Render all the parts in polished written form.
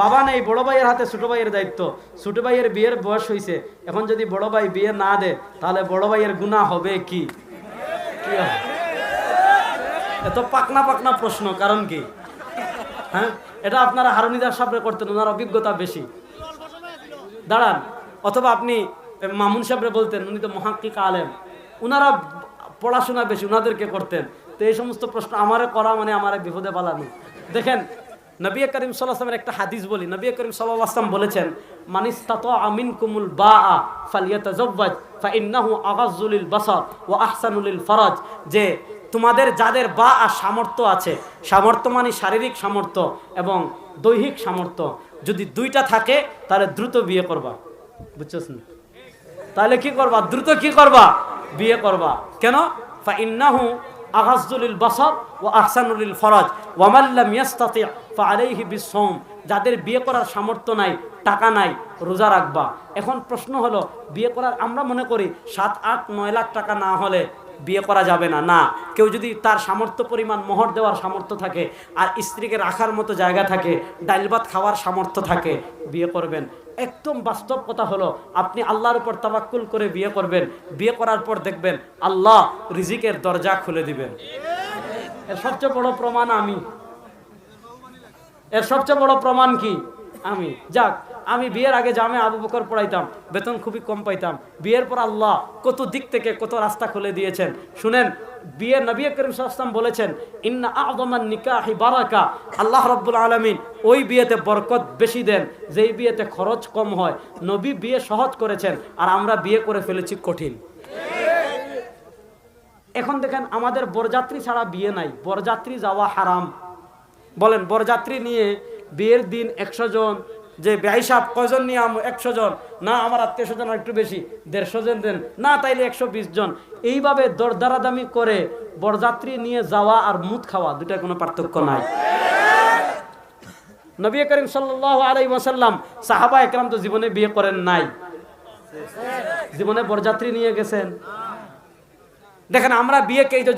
বাবা নেই, বড় ভাইয়ের হাতে ছোট ভাইয়ের দায়িত্ব। ছোট ভাইয়ের বিয়ের বয়স হয়েছে, এখন যদি বড় ভাই বিয়ে না দেয় তাহলে বড় ভাইয়ের গুনাহ হবে কি? কি হবে? এত পাকনা পাকনা প্রশ্ন, কারণ কি? হ্যাঁ, এটা আপনারা হারুনিদার সামনে করতেন, ওনার অভিজ্ঞতা বেশি। দাঁড়ান, অথবা আপনি মামুন সাহেবরে বলতেন, উনি তো মুহাক্কিক আলেম, উনারা পড়াশোনা বেশি, উনাদেরকে করতেন। তো এই সমস্ত প্রশ্ন আমারে করা মানে আমারে বিপদে পালানো। দেখেন, নবী করিম সাল্লাল্লাহু আলাইহি ওয়াসাল্লামের একটা হাদিস বলি। নবী করিম সাল্লাল্লাহু আলাইহি ওয়াসাল্লাম বলেছেন, মান ইসতাতা মিনকুমুল বাআ ফালইয়াতাযাওয়াজ ফাইন্নাহু আগাযযু লিল বাসার ওয়া আহসানু লিল ফারাজ। যে তোমাদের যাদের বাআ সামর্থ্য আছে, সামর্থ্য মানে শারীরিক সামর্থ্য এবং দৈহিক সামর্থ্য, যদি দুইটা থাকে তাহলে দ্রুত বিয়ে করবা। বুঝছস না? তাহলে কি করবা? দ্রুত কি করবা? বিয়ে করবা। কেন? ফাইন্নাহু আগাযযু লিল বাসার ওয়া আহসানু লিল ফারাজ ওয়া মান লাম ইস্তাতি ফাআলাইহি বিসসাওম। যাদের বিয়ে করার সামর্থ্য নাই, টাকা নাই, রোজা রাখবা। এখন প্রশ্ন হলো, বিয়ে করার আমরা মনে করি 7, 8, 9 লাখ টাকা না হলে বিয়ে করা যাবে না। না, কেউ যদি তার সামর্থ্য পরিমাণ মোহর দেওয়ার সামর্থ্য থাকে, আর স্ত্রীকে রাখার মতো জায়গা থাকে, ডাল ভাত খাওয়ার সামর্থ্য থাকে, বিয়ে করবেন। একদম বাস্তব কথা হলো, আপনি আল্লাহর উপর তাওয়াক্কুল করে বিয়ে করবেন। বিয়ে করার পর দেখবেন আল্লাহ রিজিকের দরজা খুলে দিবেন। এর সবচেয়ে বড় প্রমাণ আমি। এর সবচেয়ে বড় প্রমাণ কি? আমি। যাক, আমি বিয়ের আগে জামে আবু বকর পড়াইতাম, বেতন খুবই কম পাইতাম। বিয়ের পর আল্লাহ কত দিক থেকে কত রাস্তা খুলে দিয়েছেন। শুনেন, বিয়ে নবী করিম সাল্লাল্লাহু আলাইহি ওয়াসাল্লাম বলেছেন, ইন্না আ'যামান নিকাহি বারাকা। আল্লাহ রাব্বুল আলামিন ওই বিয়েতে বরকত বেশি দেন যেই বিয়েতে খরচ কম হয়। নবী বিয়ে সহজ করেছেন, আর আমরা বিয়ে করে ফেলেছি কঠিন। এখন দেখেন, আমাদের বরযাত্রী ছাড়া বিয়ে নাই, বরযাত্রী যাওয়া হারাম। বলেন, বরযাত্রী নিয়ে বিয়ের দিন 100 জন, যে ভাই সাহেব কয়জন নিয়ে 100 জন, না আমার আত্মীয় স্বজন একটু বেশি 150 জন দেন, না তাইলে 120 জন। এইভাবে দরদারাদামি করে বরযাত্রী নিয়ে যাওয়া আর মুদ খাওয়া দুটার কোনো পার্থক্য নাই। নবী করিম সাল্লাল্লাহু আলাইহি ওয়াসাল্লাম সাহাবা একরাম তো জীবনে বিয়ে করেন নাই, জীবনে বরযাত্রী নিয়ে গেছেন। দেখেন, আমরা বিয়েকে এই যে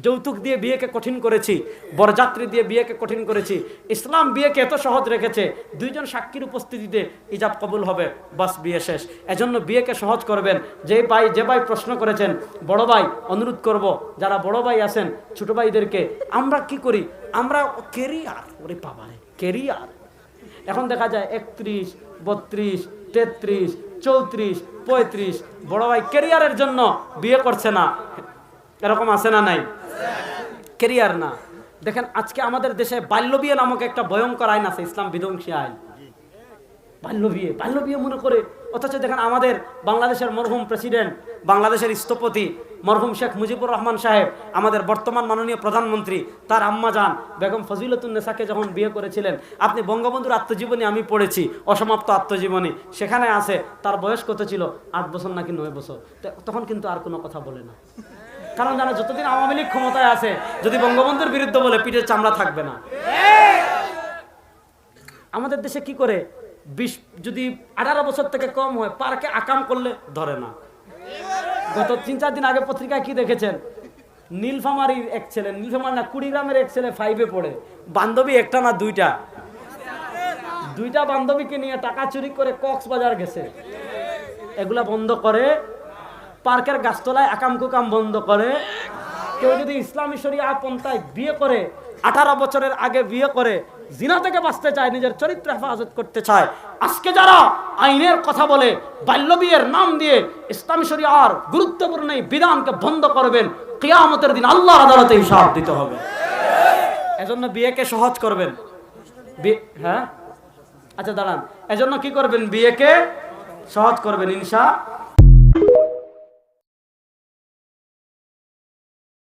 যৌতুক দিয়ে বিয়েকে কঠিন করেছি, বরযাত্রী দিয়ে বিয়েকে কঠিন করেছি। ইসলাম বিয়েকে এত সহজ রেখেছে, 2 জন সাক্ষীর উপস্থিতিতে ইজাব কবুল হবে, বাস বিয়ে শেষ। এজন্য বিয়েকে সহজ করবেন। যে ভাই প্রশ্ন করেছেন, বড় ভাই অনুরোধ করব, যারা বড় ভাই আছেন ছোট ভাইদেরকে, আমরা কি করি? আমরা কেরিয়ার, ওরে বাবারে কেরিয়ার। এখন দেখা যায় 31, 32, 33, 34, 35 বড় ভাই কেরিয়ারের জন্য বিয়ে করছে না। এরকম আছে না নাই? কেরিয়ার না। দেখেন, আজকে আমাদের দেশে বাল্যবিয়ে নামক একটা ভয়ঙ্কর আইন আছে, ইসলাম বিধ্বংসী আইন। বাল্যবিয়ে মনে করে, অথচ দেখেন আমাদের বাংলাদেশের মরহুম প্রেসিডেন্ট, বাংলাদেশের স্থপতি মরহুম শেখ মুজিবুর রহমান সাহেব, আমাদের বর্তমান মাননীয় প্রধানমন্ত্রী, তার আম্মা জান বেগম ফজিলতুন্নেসাকে যখন বিয়ে করেছিলেন, আপনি বঙ্গবন্ধুর আত্মজীবনী আমি পড়েছি, অসমাপ্ত আত্মজীবনী, সেখানে আছে তার বয়স কত ছিল, 8 বছর নাকি 9 বছর। তখন কিন্তু আর কোনো কথা বলে না, কারণ জানো যতদিন আওয়ামী লীগ ক্ষমতায় আছে, যদি বঙ্গবন্ধুর বিরুদ্ধে বলে পিঠের চামড়া থাকবে না। আমাদের দেশে কি করে, 20 যদি 18 বছর থেকে কম হয়, পার্কে আকাম করলে ধরে না। গত 3-4 দিন আগে পত্রিকায় কি দেখেছেন, নীলফামারীর এক ছেলে, নীলফামারী না কুড়িগ্রামের এক ছেলে 5-এ পড়ে, বান্ধবী একটা না দুইটা বান্ধবীকে নিয়ে টাকা চুরি করে কক্সবাজার গেছে। এগুলা বন্ধ করে, পার্কের গাছতলায় আকাম কুকাম বন্ধ করে। কেউ যদি ইসলামী শরিয়া পন্থায় বিয়ে করে, 18 বছরের আগে বিয়ে করে, জিনা থেকে বাঁচতে চায়, নিজের চরিত্র হেফাজত করতে চায়, আজকে যারা আইনের কথা বলে বাল্য বিয়ের নাম দিয়ে ইসলামী শরিয়ার গুরুত্বপূর্ণ এই বিধানকে বন্ধ করবেন, কিয়ামতের দিন আল্লাহর আদালতে হিসাব দিতে হবে। এজন্য বিয়েকে সহজ করবেন। হ্যাঁ, আচ্ছা দাঁড়ান, এজন্য কি করবেন? বিয়েকে সহজ করবেন ইনশাআল্লাহ।